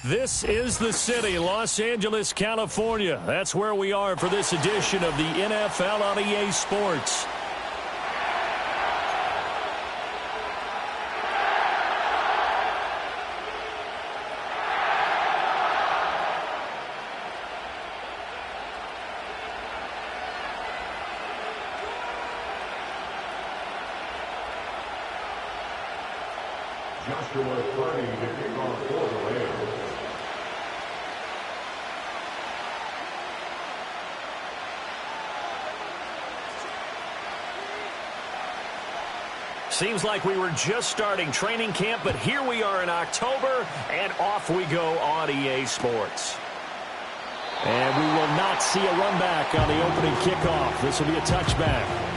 This is the city, Los Angeles, California. That's where we are for this edition of the NFL on EA Sports. Seems like we were just starting training camp, but here we are in October, and off we go on EA Sports. And we will not see a run back on the opening kickoff. This will be a touchback.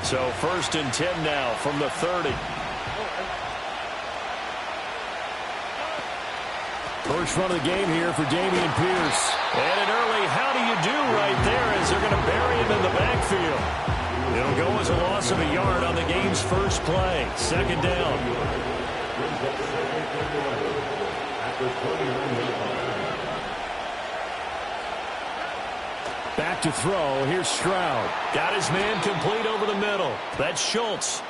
So 1st and 10 now from the 30. First run of the game here for Dameon Pierce. And an early how do you do right there as they're going to bury him in the backfield. It'll go as a loss of a yard on the game's first play. 2nd down. Back to throw. Here's Stroud. Got his man complete over the middle. That's Schultz.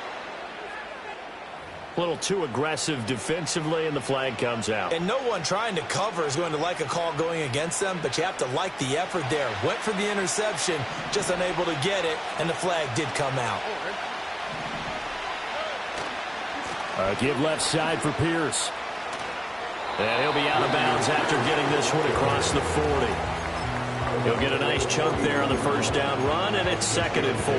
A little too aggressive defensively, and the flag comes out. And no one trying to cover is going to like a call going against them, but you have to like the effort there. Went for the interception, just unable to get it, and the flag did come out. Give left side for Pierce. And he'll be out of bounds after getting this one across the 40. He'll get a nice chunk there on the first down run, and it's 2nd and 4.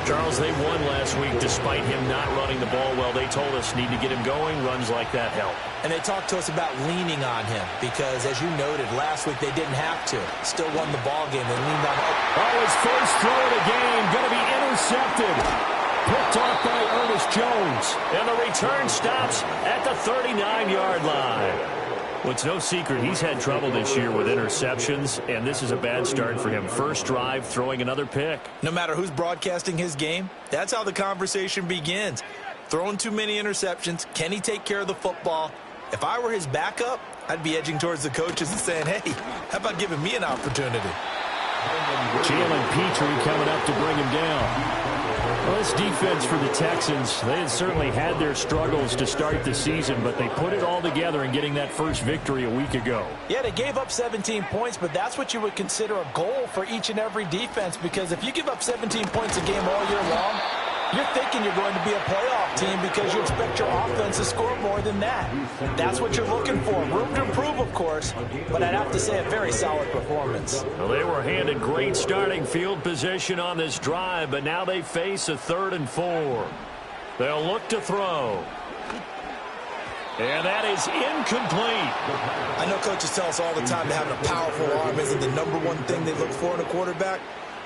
Charles, they won last week despite him not running the ball well. They told us need to get him going. Runs like that help. And they talked to us about leaning on him because, as you noted, last week they didn't have to. Still won the ball game. They leaned on him. Oh, his first throw of the game going to be intercepted. Picked off by Ernest Jones. And the return stops at the 39-yard line. Well, it's no secret he's had trouble this year with interceptions, and this is a bad start for him. First drive, throwing another pick. No matter who's broadcasting his game, that's how the conversation begins. Throwing too many interceptions. Can he take care of the football? If I were his backup, I'd be edging towards the coaches and saying, hey, how about giving me an opportunity? Jalen Petrie coming up to bring him down. Well, this defense for the Texans, they had certainly had their struggles to start the season, but they put it all together in getting that first victory a week ago. Yeah, they gave up 17 points, but that's what you would consider a goal for each and every defense, because if you give up 17 points a game all year long, you're thinking you're going to be a playoff team because you expect your offense to score more than that. That's what you're looking for. Room to improve, of course, but I'd have to say a very solid performance. Well, they were handed great starting field position on this drive, but now they face a 3rd and 4. They'll look to throw. And that is incomplete. I know coaches tell us all the time that having a powerful arm isn't the #1 thing they look for in a quarterback.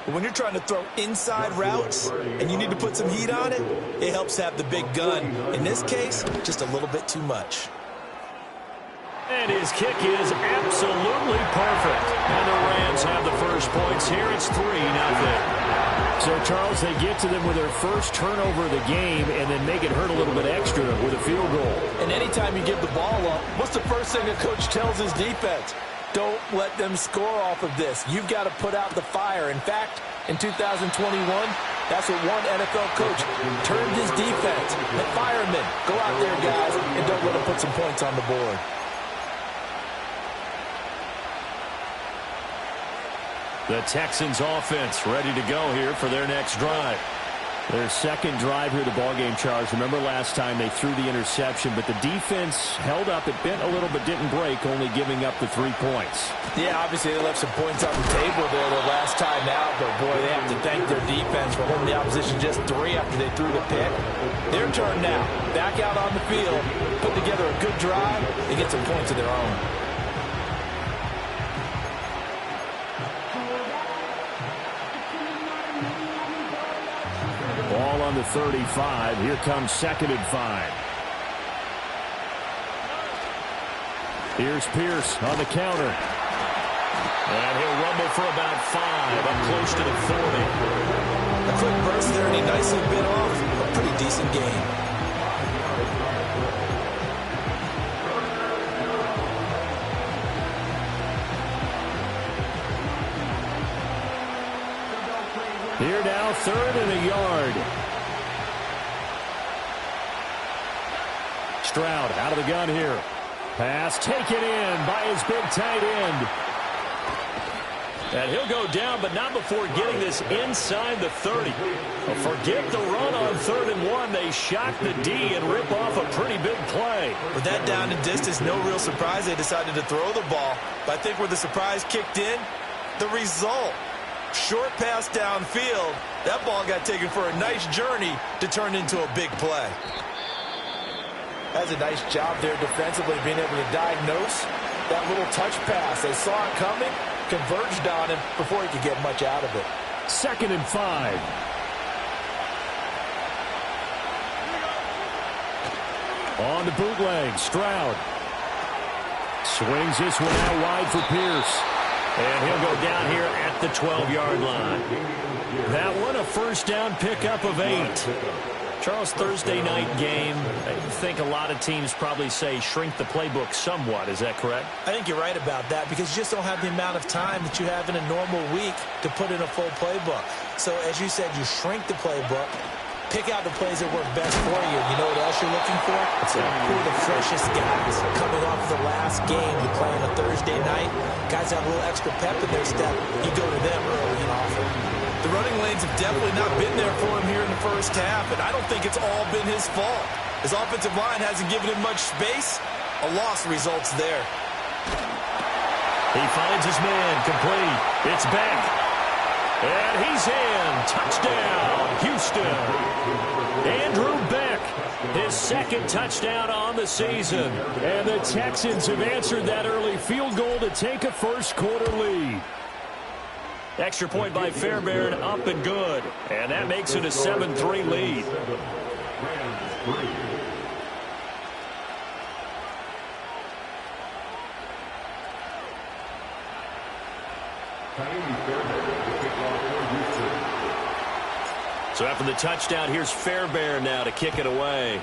But when you're trying to throw inside routes and you need to put some heat on it, it helps have the big gun. In this case, just a little bit too much. And his kick is absolutely perfect. And the Rams have the first points here. It's 3-0. So, Charles, they get to them with their first turnover of the game and then make it hurt a little bit extra with a field goal. And anytime you give the ball up, what's the first thing a coach tells his defense? Don't let them score off of this. You've got to put out the fire. In fact, in 2021, that's what one NFL coach turned his defense. The firemen, go out there, guys, and don't let them put some points on the board. The Texans offense ready to go here for their next drive. Their second drive here of the ballgame, Charles. Remember last time they threw the interception, but the defense held up. It bent a little but didn't break, only giving up the 3 points. Yeah, obviously they left some points on the table there the last time out, but boy, they have to thank their defense for holding the opposition just 3 after they threw the pick. Their turn now. Back out on the field, put together a good drive, and get some points of their own. Ball on the 35. Here comes 2nd and 5. Here's Pierce on the counter. And he'll rumble for about 5, up close to the 40. A quick burst there, and he nicely bit off a pretty decent game. Here now, 3rd and a yard. Stroud out of the gun here. Pass taken in by his big tight end. And he'll go down, but not before getting this inside the 30. Well, forget the run on 3rd and 1. They shock the D and rip off a pretty big play. With that down and distance, no real surprise they decided to throw the ball. But I think where the surprise kicked in, the result. Short pass downfield. That ball got taken for a nice journey to turn into a big play. That's a nice job there defensively, being able to diagnose that little touch pass. They saw it coming, converged on him before he could get much out of it. 2nd and 5. On the bootleg, Stroud. Swings this one out wide for Pierce. And he'll go down here at the 12-yard line. That one, a first down pickup of 8. Charles, Thursday night game, I think a lot of teams probably say shrink the playbook somewhat. Is that correct? I think you're right about that because you just don't have the amount of time that you have in a normal week to put in a full playbook. So, as you said, you shrink the playbook, pick out the plays that work best for you. You know what else you're looking for? Who are the freshest guys coming off the last game you play on a Thursday night? Guys have a little extra pep in their step. You go to them early and often. The running lanes have definitely not been there for him here in the first half, and I don't think it's all been his fault. His offensive line hasn't given him much space. A loss results there. He finds his man, complete. It's back. And he's in. Touchdown, Houston. Andrew Beck, his 2nd touchdown on the season. And the Texans have answered that early field goal to take a first-quarter lead. Extra point by Fairbairn, up and good. And that makes it a 7-3 lead. So after the touchdown, here's Fairbairn now to kick it away.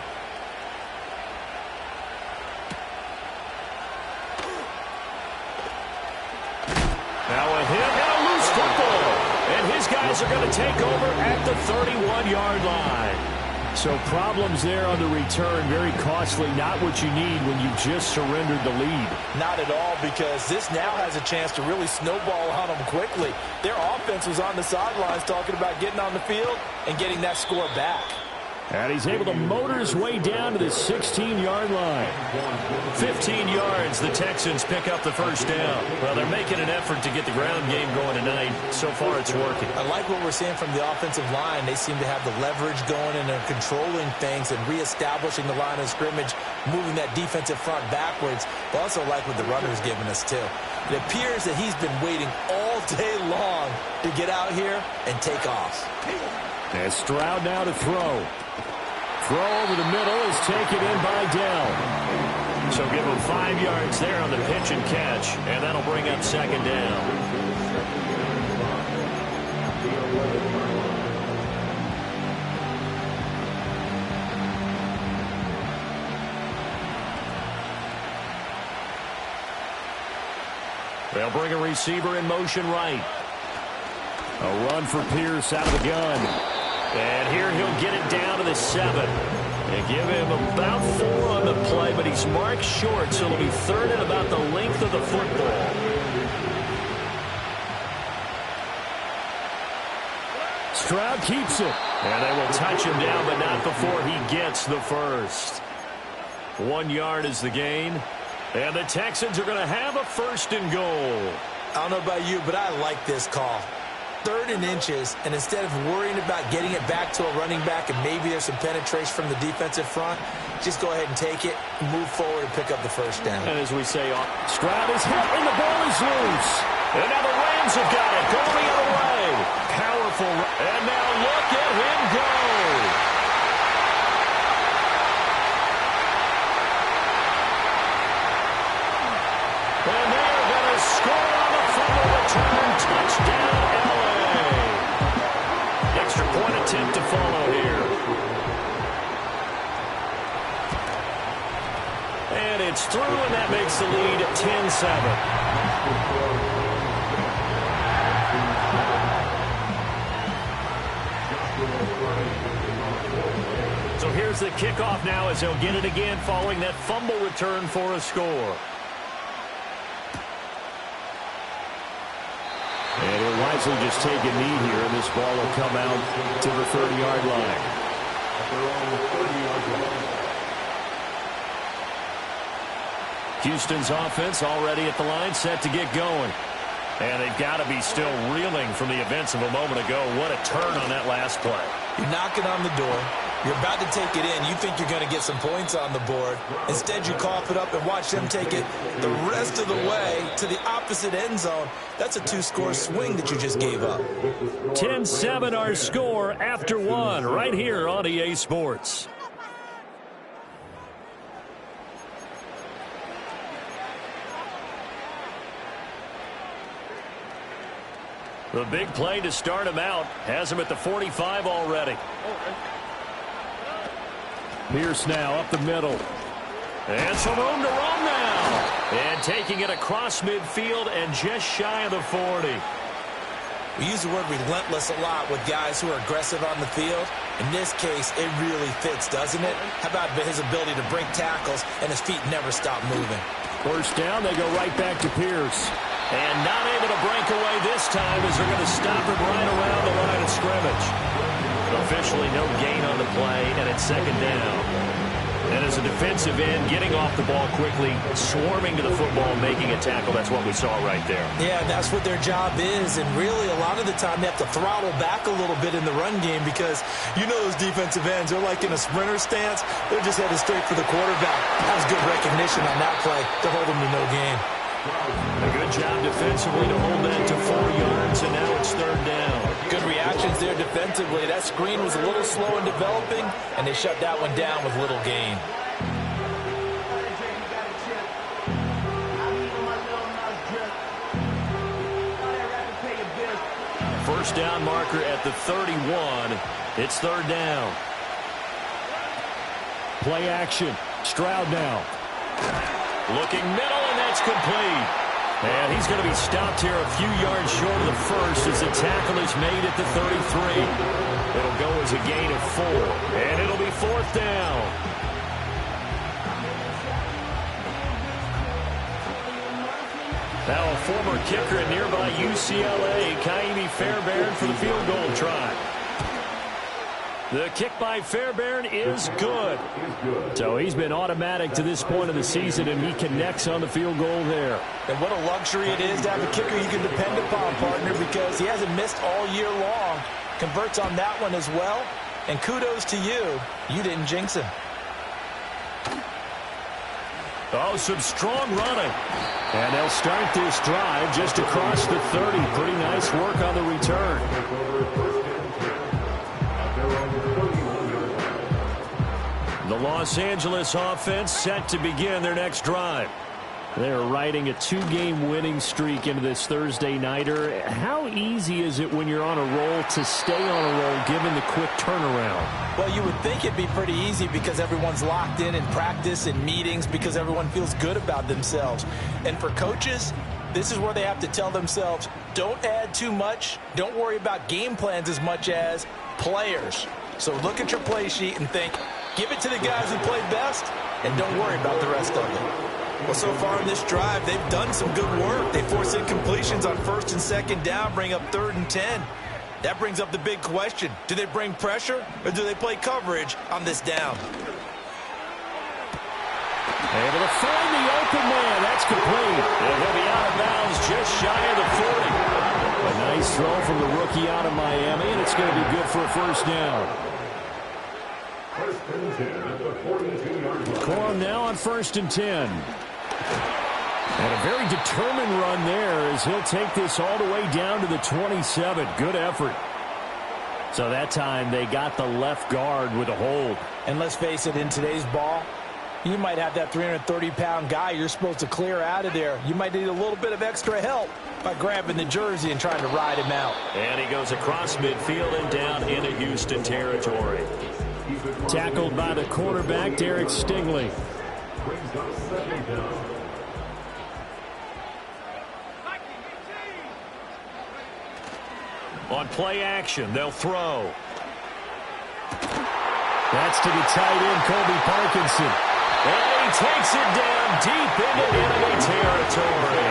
Now a hit and a loose football. And his guys are going to take over at the 31-yard line. So problems there on the return, very costly, not what you need when you just surrendered the lead. Not at all, because this now has a chance to really snowball on them quickly. Their offense was on the sidelines talking about getting on the field and getting that score back. And he's able to motor his way down to the 16-yard line. 15 yards, the Texans pick up the first down. Well, they're making an effort to get the ground game going tonight. So far, it's working. I like what we're seeing from the offensive line. They seem to have the leverage going and they're controlling things and reestablishing the line of scrimmage, moving that defensive front backwards. But also like what the runner's giving us, too. It appears that he's been waiting all day long to get out here and take off. And Stroud now to throw. Throw over the middle is taken in by Dell. So give him 5 yards there on the pitch and catch, and that'll bring up 2nd down. They'll bring a receiver in motion right. A run for Pierce out of the gun. And here he'll get it down to the 7. And give him about 4 on the play, but he's marked short, so it'll be 3rd and about the length of the football. Stroud keeps it. And they will touch him down, but not before he gets the first. 1 yard is the gain. And the Texans are going to have a 1st and goal. I don't know about you, but I like this call. 3rd and inches, and instead of worrying about getting it back to a running back and maybe there's some penetration from the defensive front, just go ahead and take it, move forward, and pick up the first down. And as we say, Stroud is hit, and the ball is loose. And now the Rams have got it, going the other way. Powerful, and now look at him go. attempt to follow here. And it's through, and that makes the lead 10-7. So here's the kickoff now as they'll get it again following that fumble return for a score. And he'll wisely just take a knee here, and this ball will come out to the 30-yard line. Houston's offense already at the line, set to get going. And they've got to be still reeling from the events of a moment ago. What a turn on that last play. You're knocking on the door. You're about to take it in. You think you're going to get some points on the board. Instead, you cough it up and watch them take it the rest of the way to the opposite end zone. That's a two-score swing that you just gave up. 10-7 our score after one right here on EA Sports. The big play to start him out has him at the 45 already. Pierce now up the middle. And some room to run now. And taking it across midfield and just shy of the 40. We use the word relentless a lot with guys who are aggressive on the field. In this case, it really fits, doesn't it? How about his ability to break tackles and his feet never stop moving? First down, they go right back to Pierce. And not able to break away this time as they're going to stop him right around the line of scrimmage. Officially no gain on the play, and it's second down. And as a defensive end, getting off the ball quickly, swarming to the football, making a tackle, that's what we saw right there. Yeah, that's what their job is, and really a lot of the time they have to throttle back a little bit in the run game because you know those defensive ends, they're like in a sprinter stance. They're just headed straight for the quarterback. That was good recognition on that play to hold them to no gain. A good job defensively to hold that to 4 yards, and now it's third down. Good reactions there defensively. That screen was a little slow in developing, and they shut that one down with little gain. First down marker at the 31. It's third down. Play action. Stroud now. Looking middle, and that's complete. And he's going to be stopped here a few yards short of the first as the tackle is made at the 33. It'll go as a gain of 4, and it'll be fourth down. Now a former kicker at nearby UCLA, Kaimi Fairbairn, for the field goal try. The kick by Fairbairn is good. So he's been automatic to this point of the season, and he connects on the field goal there. And what a luxury it is to have a kicker you can depend upon, partner, because he hasn't missed all year long. Converts on that one as well. And kudos to you. You didn't jinx him. Oh, some strong running. And they'll start this drive just across the 30. Pretty nice work on the return. The Los Angeles offense set to begin their next drive. They're riding a 2-game winning streak into this Thursday nighter. How easy is it when you're on a roll to stay on a roll given the quick turnaround? Well, you would think it'd be pretty easy because everyone's locked in practice and meetings because everyone feels good about themselves. And for coaches, this is where they have to tell themselves, don't add too much. Don't worry about game plans as much as players. So look at your play sheet and think, give it to the guys who played best, and don't worry about the rest of it. Well, so far in this drive, they've done some good work. They force incompletions on first and second down, bring up 3rd and 10. That brings up the big question. Do they bring pressure, or do they play coverage on this down? Able to find the open man. That's complete. And he'll be out of bounds just shy of the 40. A nice throw from the rookie out of Miami, and it's going to be good for a first down. Corum now on 1st and 10. And a very determined run there as he'll take this all the way down to the 27. Good effort. So that time they got the left guard with a hold. And let's face it, in today's ball, You might have that 330-pound guy you're supposed to clear out of there. You might need a little bit of extra help by grabbing the jersey and trying to ride him out. And he goes across midfield and down into Houston territory. Tackled by the quarterback, Derek Stingley. On play action, they'll throw. That's to the tight end, Colby Parkinson. And he takes it down deep into enemy territory.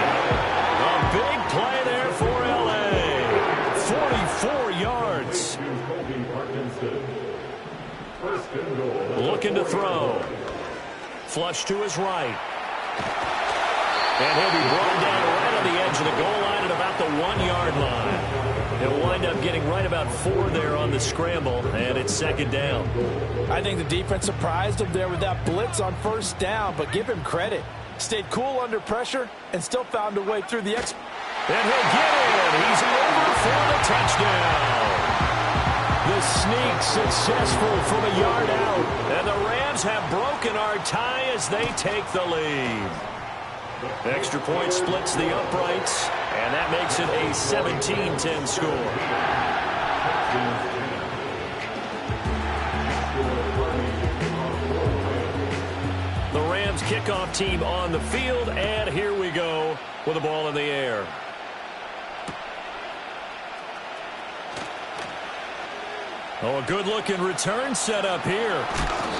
A big play there for L.A. 44 yards. Looking to throw. Flush to his right. And he'll be brought down right on the edge of the goal line at about the 1-yard line. He'll wind up getting right about 4 there on the scramble, and it's second down. I think the defense surprised him there with that blitz on first down, but give him credit. Stayed cool under pressure and still found a way through the And he'll get in. He's over for the touchdown. The sneak successful from a yard out. And the Rams have broken our tie as they take the lead. Extra point splits the uprights, and that makes it a 17-10 score. The Rams kickoff team on the field, and here we go with the ball in the air. Oh, a good-looking return set up here.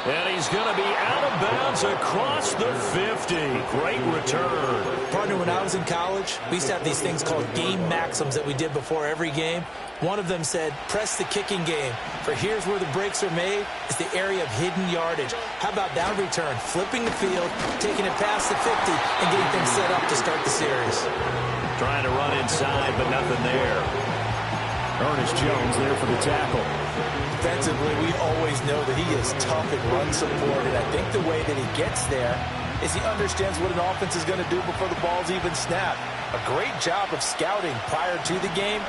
And he's going to be out of bounds across the 50. Great return. Partner, when I was in college, we used to have these things called game maxims that we did before every game. One of them said, press the kicking game. For here's where the breaks are made. It's the area of hidden yardage. How about that return? Flipping the field, taking it past the 50, and getting things set up to start the series. Trying to run inside, but nothing there. Ernest Jones there for the tackle. Defensively, we always know that he is tough in run support, and I think the way that he gets there is he understands what an offense is going to do before the ball's even snapped. A great job of scouting prior to the game,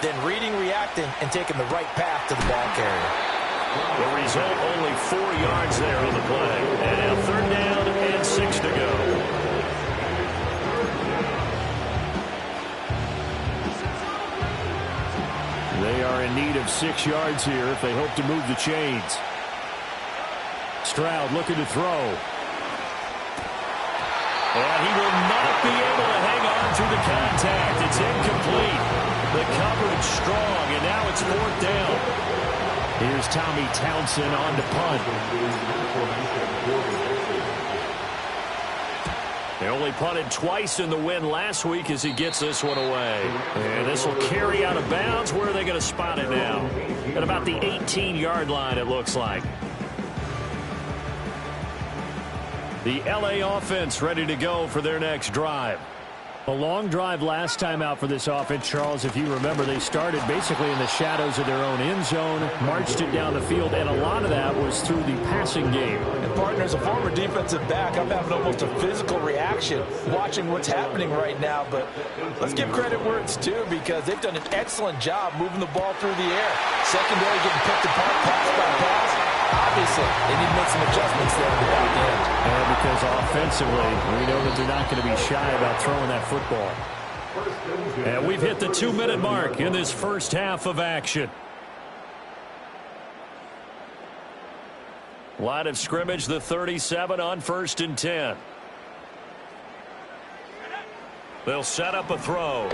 then reading, reacting, and taking the right path to the ball carrier. The result, only 4 yards there on the play. And now third down and 6 to go. They are in need of 6 yards here if they hope to move the chains. Stroud looking to throw. And he will not be able to hang on through the contact. It's incomplete. The coverage strong, and now it's 4th down. Here's Tommy Townsend on to punt. They only punted twice in the win last week as he gets this one away. And this will carry out of bounds. Where are they going to spot it now? At about the 18-yard line, it looks like. The L.A. offense ready to go for their next drive. A long drive last time out for this offense, Charles. If you remember, they started basically in the shadows of their own end zone, marched it down the field, and a lot of that was through the passing game. And partner, as a former defensive back, I'm having almost a physical reaction watching what's happening right now. But let's give credit where it's due, because they've done an excellent job moving the ball through the air. Secondary getting picked apart pass by pass. Obviously, they need to make some adjustments there at the back end. And because offensively, we know that they're not going to be shy about throwing that football. And we've hit the 2-minute mark in this first half of action. Line of scrimmage, the 37 on 1st and 10. They'll set up a throw.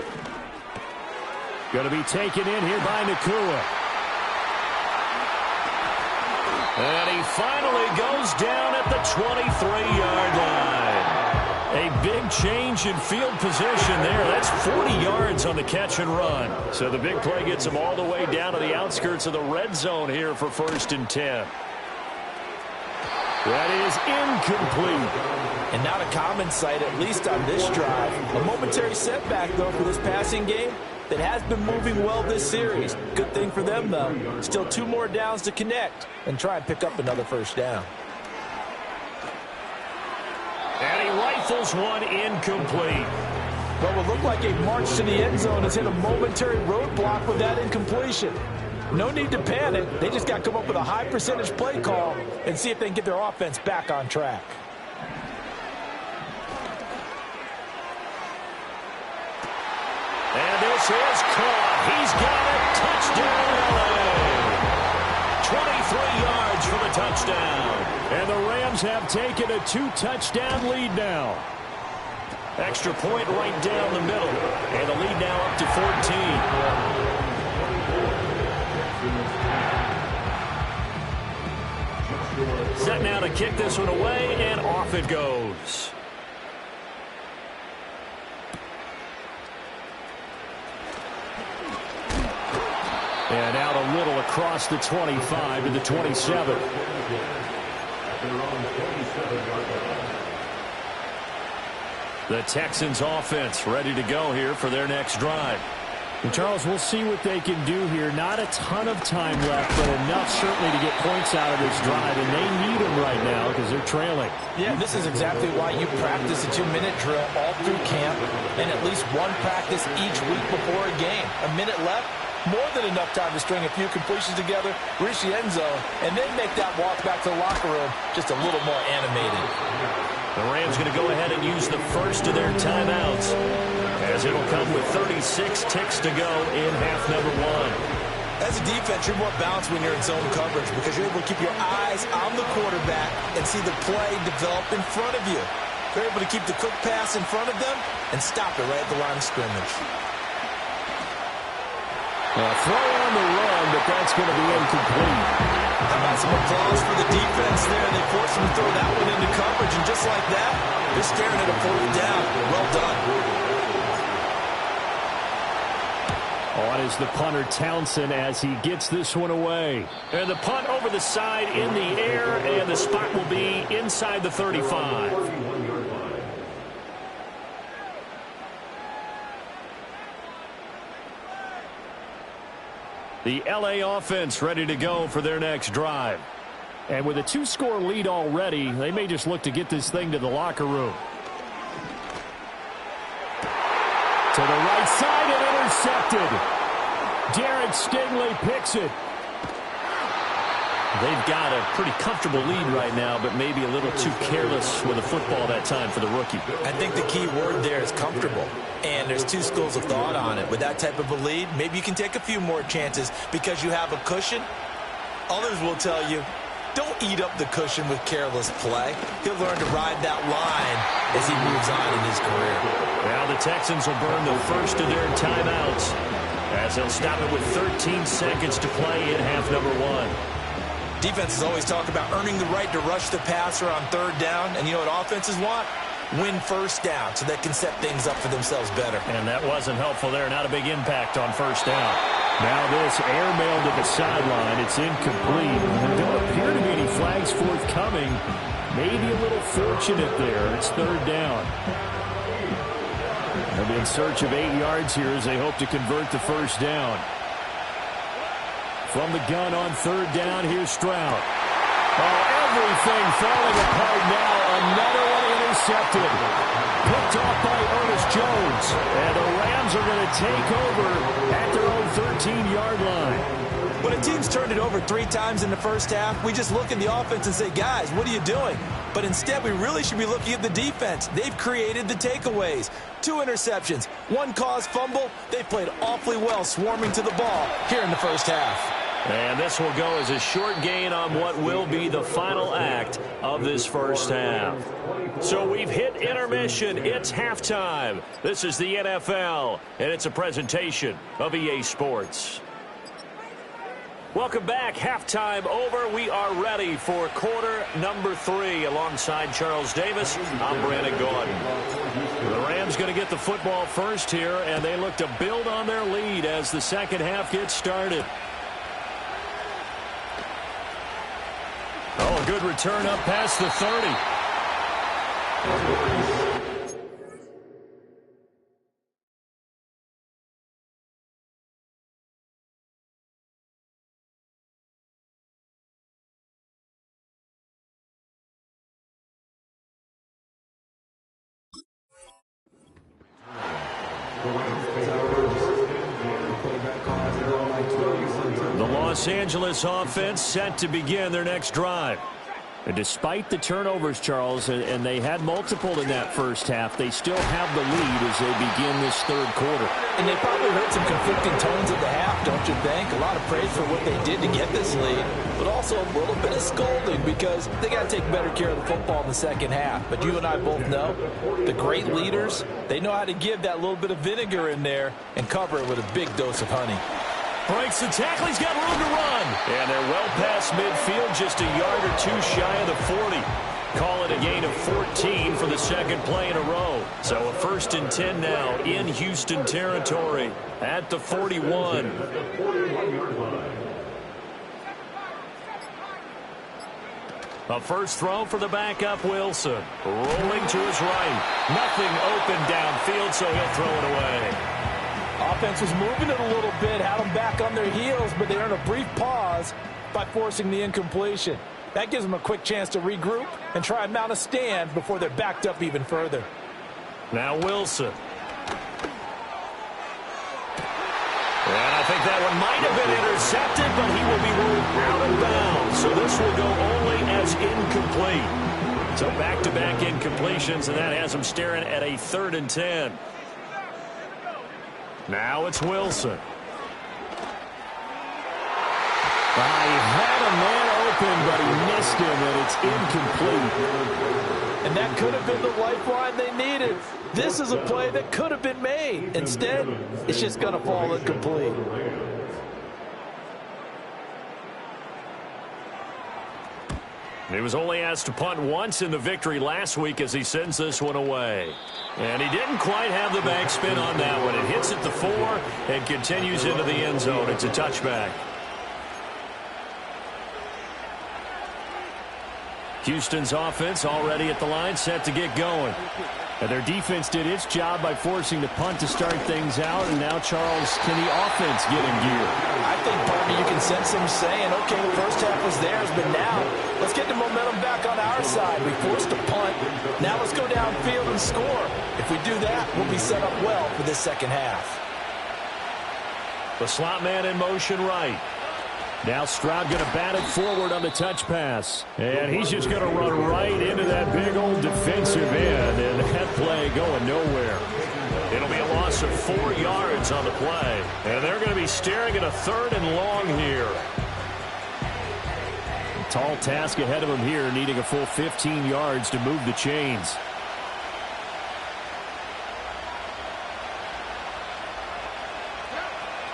Going to be taken in here by Nakua. And he finally goes down at the 23-yard line. A big change in field position there. That's 40 yards on the catch and run. So the big play gets him all the way down to the outskirts of the red zone here for 1st and 10. That is incomplete. And not a common sight, at least on this drive. A momentary setback, though, for this passing game that has been moving well this series. Good thing for them, though. Still 2 more downs to connect and try and pick up another first down. And he rifles one incomplete. What would look like a march to the end zone has hit a momentary roadblock with that incompletion. No need to panic. They just got to come up with a high percentage play call and see if they can get their offense back on track. yards for the touchdown. And the Rams have taken a 2-touchdown lead now. Extra point right down the middle. And the lead now up to 14. Set now to kick this one away, and off it goes. And out a little across the 25 to the 27. The Texans offense ready to go here for their next drive. And Charles, we'll see what they can do here. Not a ton of time left, but enough certainly to get points out of this drive, and they need them right now because they're trailing. Yeah, this is exactly why you practice a 2-minute drill all through camp and at least one practice each week before a game. A minute left, more than enough time to string a few completions together, reach the end zone, and then make that walk back to the locker room just a little more animated. The Rams going to go ahead and use the first of their timeouts, as it'll come with 36 ticks to go in half number one. As a defense, you're more balanced when you're in zone coverage because you're able to keep your eyes on the quarterback and see the play develop in front of you. You're able to keep the quick pass in front of them and stop it right at the line of scrimmage. Throw on the run, but that's going to be incomplete. How about some applause for the defense there? They forced him to throw that one into coverage, and just like that, they're staring at a fourth down. Well done. On is the punter Townsend as he gets this one away. And the punt over the side in the air, and the spot will be inside the 35. The LA offense ready to go for their next drive. And with a 2-score lead already, they may just look to get this thing to the locker room. To the right side and intercepted. Derek Stingley picks it. They've got a pretty comfortable lead right now, but maybe a little too careless with the football that time for the rookie. I think the key word there is comfortable. And there's two schools of thought on it. With that type of a lead, maybe you can take a few more chances because you have a cushion. Others will tell you, don't eat up the cushion with careless play. He'll learn to ride that line as he moves on in his career. Now the Texans will burn the first of their timeouts as they'll stop it with 13 seconds to play in half number one. Defenses always talk about earning the right to rush the passer on third down. And you know what offenses want? Win first down so they can set things up for themselves better. And that wasn't helpful there. Not a big impact on first down. Now this airmail to the sideline. It's incomplete. There don't appear to be any flags forthcoming. Maybe a little fortunate there. It's third down. They'll be in search of 8 yards here as they hope to convert the first down. From the gun on third down, here's Stroud. Oh, everything falling apart now. Another one intercepted. Picked off by Ernest Jones. And the Rams are going to take over at their own 13-yard line. When a team's turned it over 3 times in the first half, we just look at the offense and say, guys, what are you doing? But instead, we really should be looking at the defense. They've created the takeaways. 2 interceptions, 1 caused fumble. They played awfully well swarming to the ball here in the first half. And this will go as a short gain on what will be the final act of this first half. So we've hit intermission. It's halftime. This is the NFL, and it's a presentation of EA Sports. Welcome back. Halftime over. We are ready for quarter number 3. Alongside Charles Davis, I'm Brandon Gordon. The Rams going to get the football first here, and they look to build on their lead as the second half gets started. Oh, a good return up past the 30. The Los Angeles offense set to begin their next drive. And despite the turnovers, Charles, and they had multiple in that first half, they still have the lead as they begin this third quarter. And they probably heard some conflicting tones at the half, don't you think? A lot of praise for what they did to get this lead, but also a little bit of scolding because they got to take better care of the football in the second half. But you and I both know the great leaders, they know how to give that little bit of vinegar in there and cover it with a big dose of honey. Breaks the tackle. He's got room to run. And they're well past midfield, just a yard or two shy of the 40. Call it a gain of 14 for the second play in a row. So a 1st and 10 now in Houston territory at the 41. A first throw for the backup, Wilson. Rolling to his right. Nothing open downfield, so he'll throw it away. Offense was moving it a little bit, had them back on their heels, but they earned a brief pause by forcing the incompletion. That gives them a quick chance to regroup and try and mount a stand before they're backed up even further. Now Wilson. And I think that one might have been intercepted, but he will be ruled out of bounds. So this will go only as incomplete. So back-to-back incompletions, and that has them staring at a 3rd and 10. Now it's Wilson. He had a man open, but he missed him, and it's incomplete. And that could have been the lifeline they needed. This is a play that could have been made. Instead, it's just going to fall incomplete. He was only asked to punt once in the victory last week as he sends this one away. And he didn't quite have the backspin on that one. It hits at the 4 and continues into the end zone. It's a touchback. Houston's offense already at the line, set to get going. And their defense did its job by forcing the punt to start things out. And now, Charles, can the offense get in gear? I think, Barbie, you can sense them saying, okay, the first half was theirs, but now let's get the momentum back on our side. We forced a punt. Now let's go downfield and score. If we do that, we'll be set up well for this second half. The slot man in motion right. Now Stroud going to bat it forward on the touch pass. And he's just going to run right into that big old defensive end. And that play going nowhere. It'll be a loss of 4 yards on the play. And they're going to be staring at a 3rd and long here. A tall task ahead of him here, needing a full 15 yards to move the chains.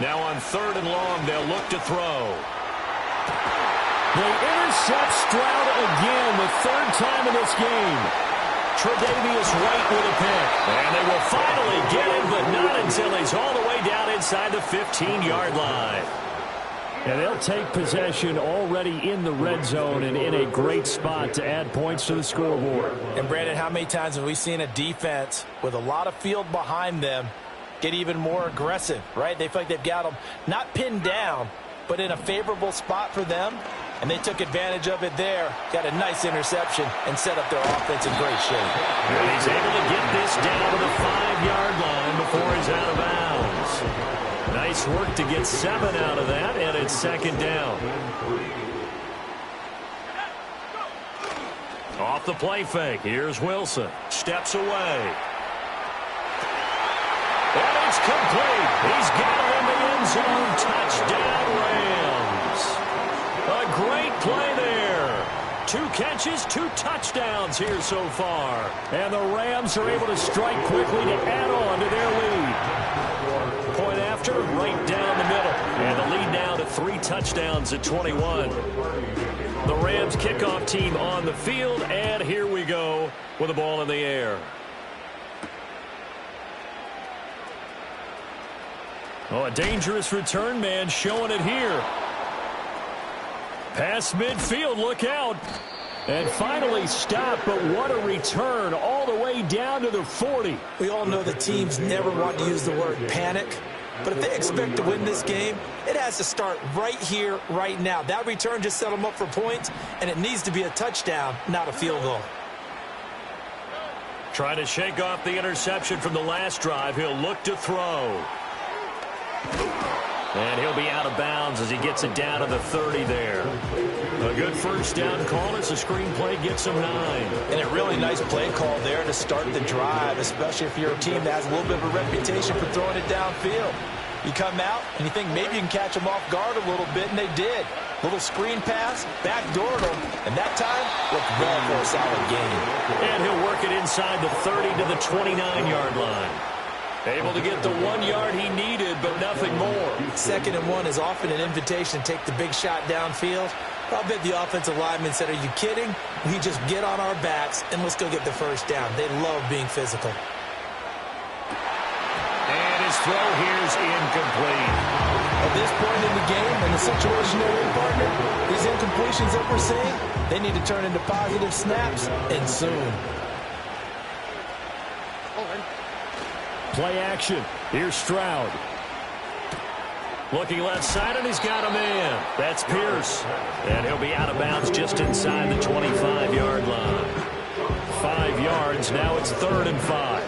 Now on 3rd and long, they'll look to throw. They intercept Stroud again, the 3rd time in this game. Tre'Davious White with a pick. And they will finally get him, but not until he's all the way down inside the 15-yard line. And they'll take possession already in the red zone and in a great spot to add points to the scoreboard. And, Brandon, how many times have we seen a defense with a lot of field behind them get even more aggressive, right? They feel like they've got them not pinned down, but in a favorable spot for them, and they took advantage of it there. Got a nice interception and set up their offense in great shape. And he's able to get this down to the 5-yard line before he's out of bounds. Nice work to get 7 out of that, and it's 2nd down. Off the play fake, here's Wilson. Steps away. And it's complete. He's got it in the end zone. Touchdown, Rams. A great play there. 2 catches, 2 touchdowns here so far. And the Rams are able to strike quickly to add on to their lead. Point after, right down the middle. And the lead now to 3 touchdowns at 21. The Rams kickoff team on the field, and here we go with the ball in the air. Oh, a dangerous return man showing it here. Past midfield, look out. And finally stopped, but what a return all the way down to the 40. We all know the teams never want to use the word panic, but if they expect to win this game, it has to start right here, right now. That return just set them up for points, and it needs to be a touchdown, not a field goal. Trying to shake off the interception from the last drive. He'll look to throw. And he'll be out of bounds as he gets it down to the 30 there. A good first down call as the screenplay gets them 9. And a really nice play call there to start the drive, especially if you're a team that has a little bit of a reputation for throwing it downfield. You come out and you think maybe you can catch them off guard a little bit, and they did. Little screen pass, backdoored them, and that time looked well for a solid gain. And he'll work it inside the 30 to the 29-yard line. Able to get the 1 yard he needed, but nothing more. 2nd and 1 is often an invitation to take the big shot downfield. I bet the offensive lineman said, are you kidding? We just get on our backs and let's go get the first down. They love being physical. And his throw here is incomplete. At this point in the game and the situation they're in, partner, these incompletions that we're seeing, they need to turn into positive snaps, and soon. Play action. Here's Stroud. Looking left side, and he's got a man. That's Pierce. And he'll be out of bounds just inside the 25-yard line. 5 yards. Now it's 3rd and 5.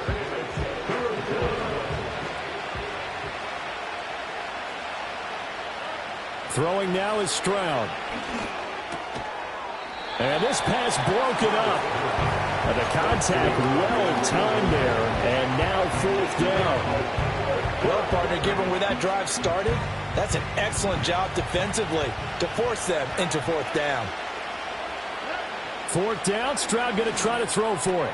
Throwing now is Stroud. And this pass broken up. And the contact well timed there. And now 4th down. Well, partner, given where that drive started, that's an excellent job defensively to force them into 4th down. 4th down. Stroud going to try to throw for it.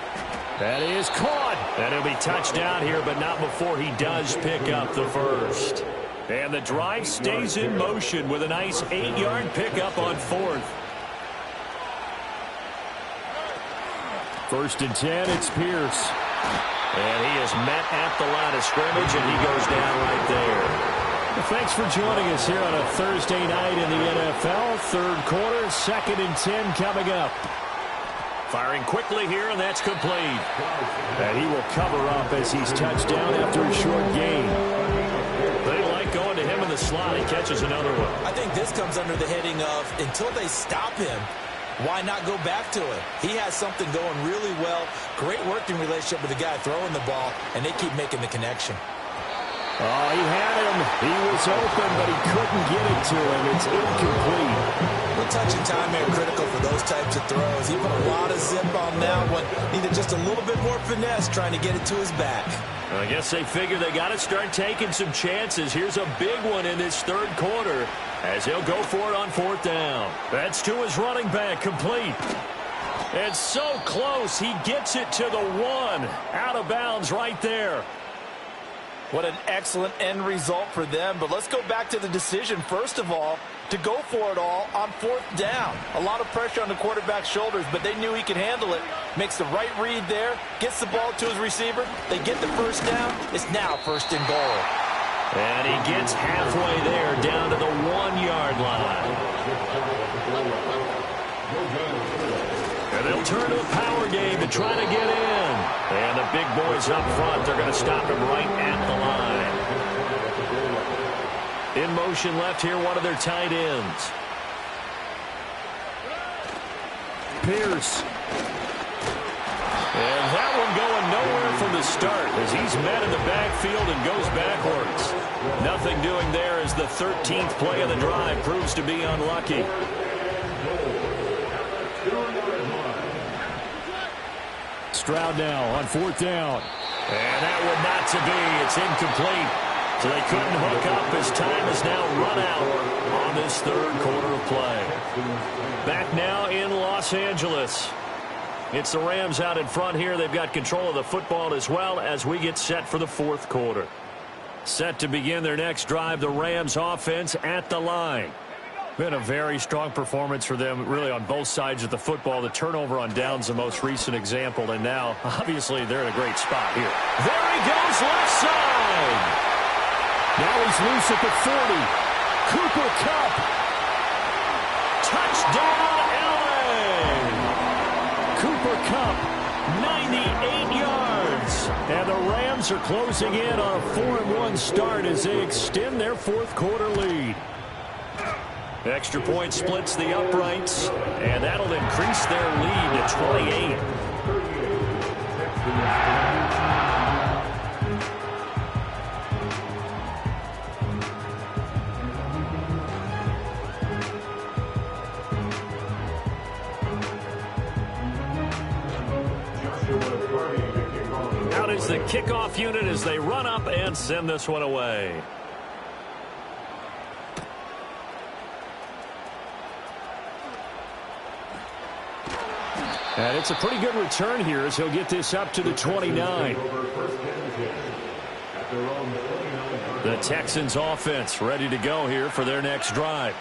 That is caught. And he'll be touched down here, but not before he does pick up the first. And the drive stays in motion with a nice 8-yard pickup on 4th. 1st and 10, it's Pierce. And he is met at the line of scrimmage, and he goes down right there. Well, thanks for joining us here on a Thursday night in the NFL. 3rd quarter, 2nd and 10 coming up. Firing quickly here, and that's complete. And he will cover up as he's touched down after a short gain. They like going to him in the slot. He catches another one. I think this comes under the heading of until they stop him, why not go back to it? He has something going really well. Great working relationship with the guy throwing the ball, and they keep making the connection. Oh, he had him. He was open, but he couldn't get it to him. It's incomplete. The touch and time are critical for those types of throws. He put a lot of zip on that one. Needed just a little bit more finesse trying to get it to his back. I guess they figure they got to start taking some chances. Here's a big one in this 3rd quarter as he'll go for it on 4th down. That's to his running back, complete. And so close, he gets it to the 1. Out of bounds right there. What an excellent end result for them. But let's go back to the decision, first of all, to go for it all on 4th down. A lot of pressure on the quarterback's shoulders, but they knew he could handle it. Makes the right read there, gets the ball to his receiver. They get the first down. It's now 1st and goal. And he gets halfway there, down to the 1-yard line. And they'll turn to a power game to try to get in. And the big boys up front, they're going to stop him right at the line. In motion left here, one of their tight ends. Pierce. And that one going nowhere from the start as he's met in the backfield and goes backwards. Nothing doing there as the 13th play of the drive proves to be unlucky. Stroud now on 4th down. And that one not to be. It's incomplete. So they couldn't hook up as time is now run out on this 3rd quarter of play. Back now in Los Angeles. It's the Rams out in front here. They've got control of the football as well as we get set for the 4th quarter. Set to begin their next drive, the Rams offense at the line. Been a very strong performance for them, really, on both sides of the football. The turnover on downs, the most recent example, and now, obviously, they're in a great spot here. There he goes, left side. Now he's loose at the 40. Cooper Kupp. Touchdown, LA! Cooper Kupp, 98 yards. And the Rams are closing in on a 4-1 start as they extend their 4th quarter lead. Extra point splits the uprights, and that'll increase their lead to 28. manage the kickoff unit as they run up and send this one away. And it's a pretty good return here as he'll get this up to the 29. The Texans offense ready to go here for their next drive.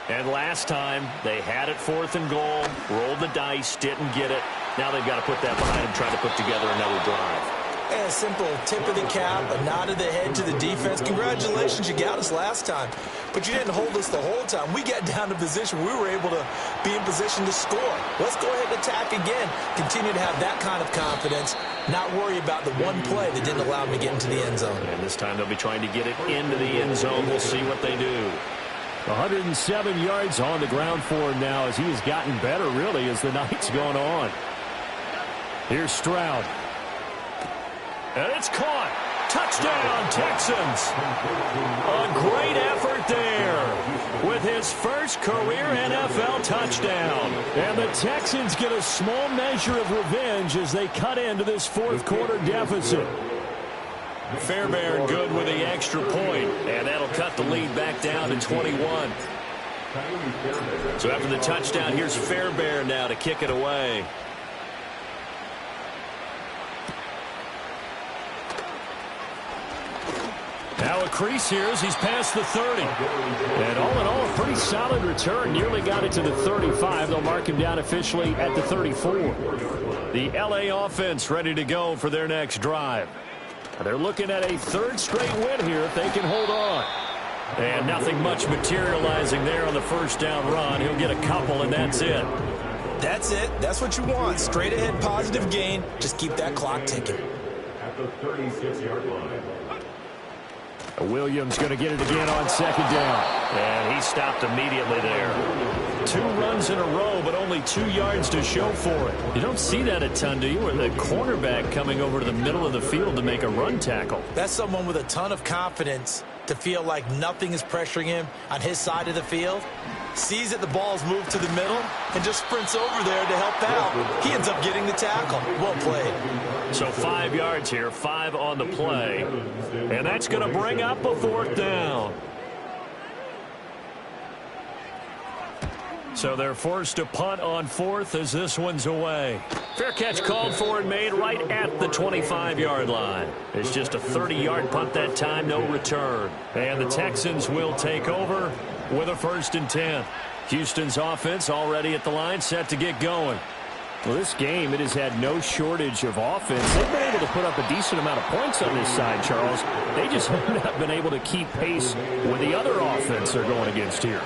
And last time, they had it 4th and goal, rolled the dice, didn't get it. Now they've got to put that behind them, trying to put together another drive. And a simple tip of the cap, a nod of the head to the defense. Congratulations, you got us last time. But you didn't hold us the whole time. We got down to position. We were able to be in position to score. Let's go ahead and attack again. Continue to have that kind of confidence. Not worry about the one play that didn't allow them to get into the end zone. And this time they'll be trying to get it into the end zone. We'll see what they do. 107 yards on the ground for him now as he has gotten better, really, as the night's gone on. Here's Stroud. And it's caught. Touchdown, Texans. A great effort there with his first career NFL touchdown. And the Texans get a small measure of revenge as they cut into this 4th quarter deficit. Fairbairn good with the extra point, and that'll cut the lead back down to 21. So after the touchdown, here's Fairbairn now to kick it away. Now a crease here as he's past the 30. And all in all, a pretty solid return. Nearly got it to the 35. They'll mark him down officially at the 34. The LA offense ready to go for their next drive. They're looking at a 3rd straight win here if they can hold on. And nothing much materializing there on the first down run. He'll get a couple, and that's it. That's it. That's what you want. Straight ahead positive gain. Just keep that clock ticking. At the 36-yard line. Williams going to get it again on 2nd down. And he stopped immediately there. 2 runs in a row, but only 2 yards to show for it. You don't see that a ton, do you? Or the cornerback coming over to the middle of the field to make a run tackle. That's someone with a ton of confidence to feel like nothing is pressuring him on his side of the field. Sees that the ball's moved to the middle and just sprints over there to help out. He ends up getting the tackle. Well played. So 5 yards here, 5 on the play. And that's going to bring up a 4th down. So they're forced to punt on 4th as this one's away. Fair catch called for and made right at the 25-yard line. It's just a 30-yard punt that time, no return. And the Texans will take over with a 1st and 10. Houston's offense already at the line, set to get going. Well, this game, it has had no shortage of offense. They've been able to put up a decent amount of points on this side, Charles. They just have not been able to keep pace with the other offense they're going against here.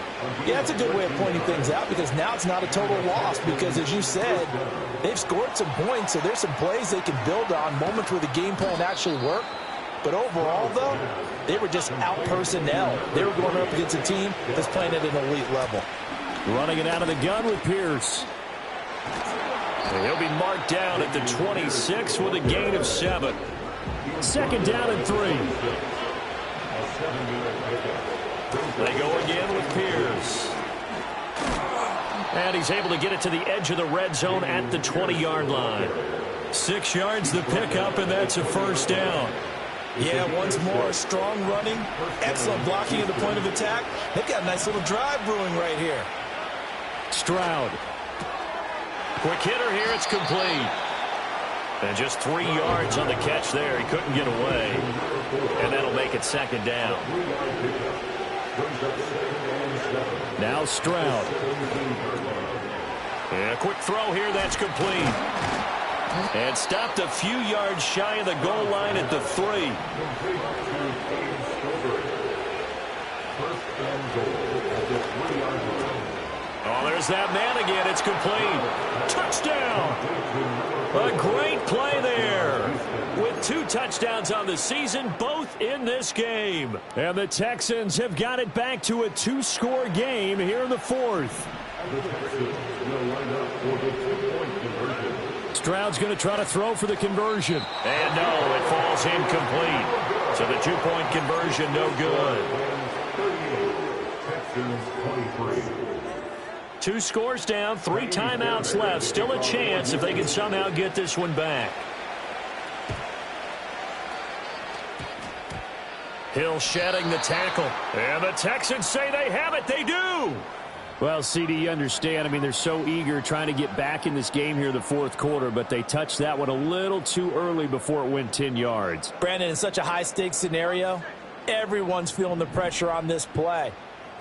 Yeah, that's a good way of pointing things out because now it's not a total loss because, as you said, they've scored some points, so there's some plays they can build on, moments where the game plan actually worked. But overall, though, they were just out-personnel. They were going up against a team that's playing at an elite level. Running it out of the gun with Pierce. And he'll be marked down at the 26 with a gain of 7. 2nd down and 3. They go again with Pierce. And he's able to get it to the edge of the red zone at the 20-yard line. 6 yards the pickup, and that's a 1st down. Yeah, once more, strong running, excellent blocking at the point of attack. They've got a nice little drive brewing right here. Stroud. Quick hitter here, it's complete. And just 3 yards on the catch there. He couldn't get away. And that'll make it 2nd down. Now Stroud. And a quick throw here, that's complete. And stopped a few yards shy of the goal line at the 3. Oh, there's that man again. It's complete. Touchdown. A great play there. With 2 touchdowns on the season, both in this game. And the Texans have got it back to a 2-score game here in the 4th. Stroud's going to try to throw for the conversion. And no, it falls incomplete. So the 2-point conversion, no good. 2 scores down, 3 timeouts left. Still a chance if they can somehow get this one back. Hill shedding the tackle. And the Texans say they have it. They do. Well, CD, you understand. I mean, they're so eager trying to get back in this game here in the fourth quarter, but they touched that one a little too early before it went 10 yards. Brandon, in such a high-stakes scenario, everyone's feeling the pressure on this play.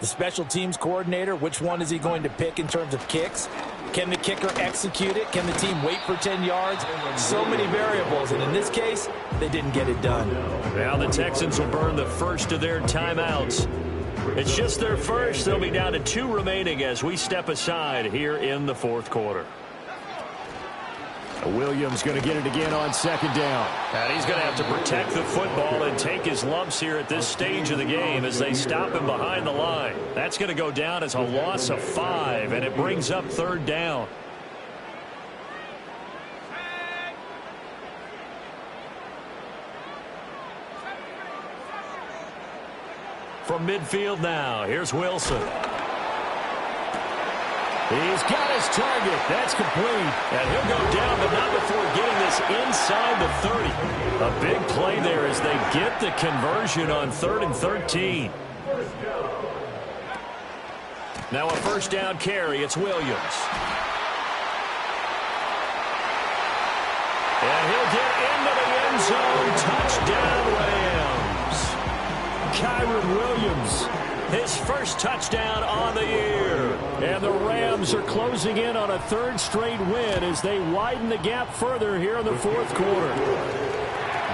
The special teams coordinator, which one is he going to pick in terms of kicks? Can the kicker execute it? Can the team wait for 10 yards? So many variables, and in this case, they didn't get it done. Now the Texans will burn the first of their timeouts. It's just their first. They'll be down to 2 remaining as we step aside here in the fourth quarter. Williams going to get it again on second down. And he's going to have to protect the football and take his lumps here at this stage of the game as they stop him behind the line. That's going to go down as a loss of 5, and it brings up third down. From midfield now, here's Wilson. He's got his target. That's complete. And he'll go down, but not before getting this inside the 30. A big play there as they get the conversion on 3rd and 13. Now a first down carry. It's Williams. And he'll get into the end zone. Touchdown, Rams. Kyron Williams. His first touchdown on the year. And the Rams are closing in on a 3rd straight win as they widen the gap further here in the fourth quarter.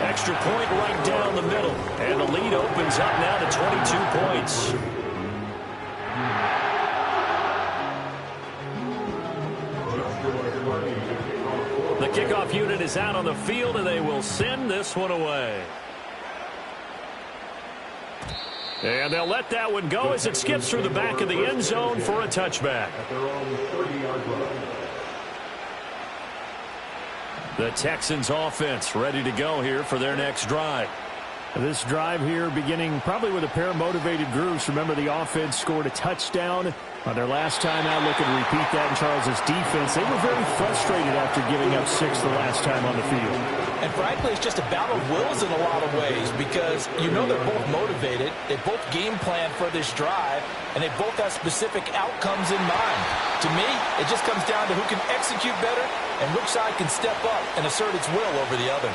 Extra point right down the middle. And the lead opens up now to 22 points. The kickoff unit is out on the field, and they will send this one away. And they'll let that one go as it skips through the back of the end zone for a touchback. The Texans offense ready to go here for their next drive. This drive here beginning probably with a pair of motivated groups. Remember, the offense scored a touchdown on their last time out. Looking to repeat that in Charles's defense. They were very frustrated after giving up 6 the last time on the field. And frankly, it's just a battle of wills in a lot of ways because you know they're both motivated. They both game plan for this drive, and they both have specific outcomes in mind. To me, it just comes down to who can execute better and which side can step up and assert its will over the other.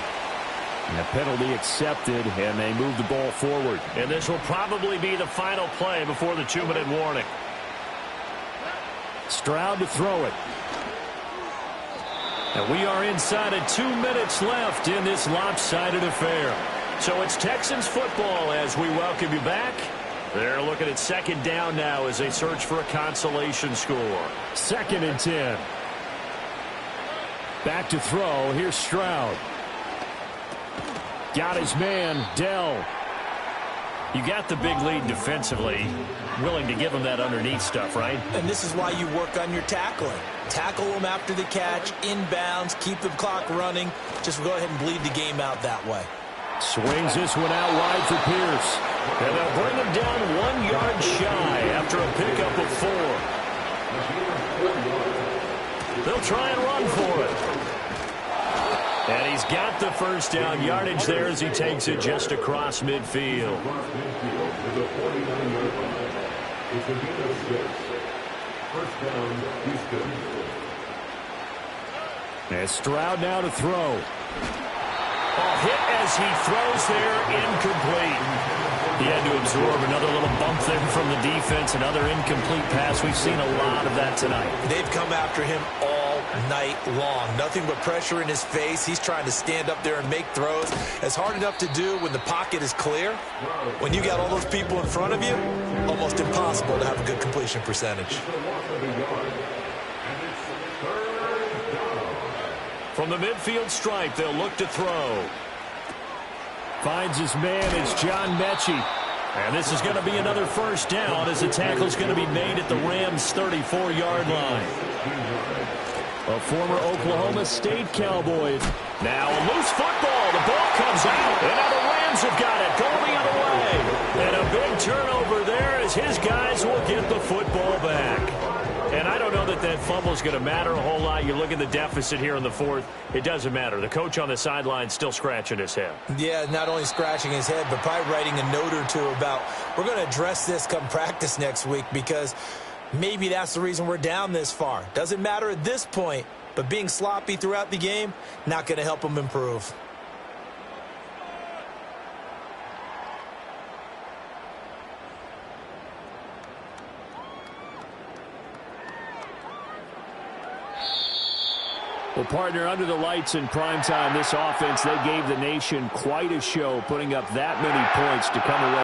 And a penalty accepted, and they move the ball forward. And this will probably be the final play before the 2-minute warning. Stroud to throw it. And we are inside of 2 minutes left in this lopsided affair. So it's Texans football as we welcome you back. They're looking at second down now as they search for a consolation score. 2nd and 10. Back to throw. Here's Stroud. Got his man, Dell. You got the big lead defensively. Willing to give him that underneath stuff, right? And this is why you work on your tackling. Tackle them after the catch, inbounds, keep the clock running. Just go ahead and bleed the game out that way. Swings this one out wide for Pierce. And they'll bring him down 1 yard shy after a pickup of 4. They'll try and run for it. And he's got the first down yardage there as he takes it just across midfield. And Stroud now to throw. Hit as he throws there, incomplete. He had to absorb another little bump there from the defense, another incomplete pass. We've seen a lot of that tonight. They've come after him all night long. Nothing but pressure in his face. He's trying to stand up there and make throws. It's hard enough to do when the pocket is clear. When you got all those people in front of you, almost impossible to have a good completion percentage. From the midfield stripe, they'll look to throw. Finds his man. It's John Mechie. And this is going to be another first down as the tackle's going to be made at the Rams' 34-yard line. A former Oklahoma State Cowboy. Now a loose football. The ball comes out. And now the Rams have got it. Going the other way. And a big turnover there as his guys will get the football back. And I don't know that fumble is going to matter a whole lot. You look at the deficit here in the fourth, it doesn't matter. The coach on the sideline still scratching his head. Yeah, not only scratching his head, but probably writing a note or two about, we're going to address this come practice next week, because maybe that's the reason we're down this far. Doesn't matter at this point, but being sloppy throughout the game, not going to help him improve. Well, partner, under the lights in primetime, this offense, they gave the nation quite a show, putting up that many points to come away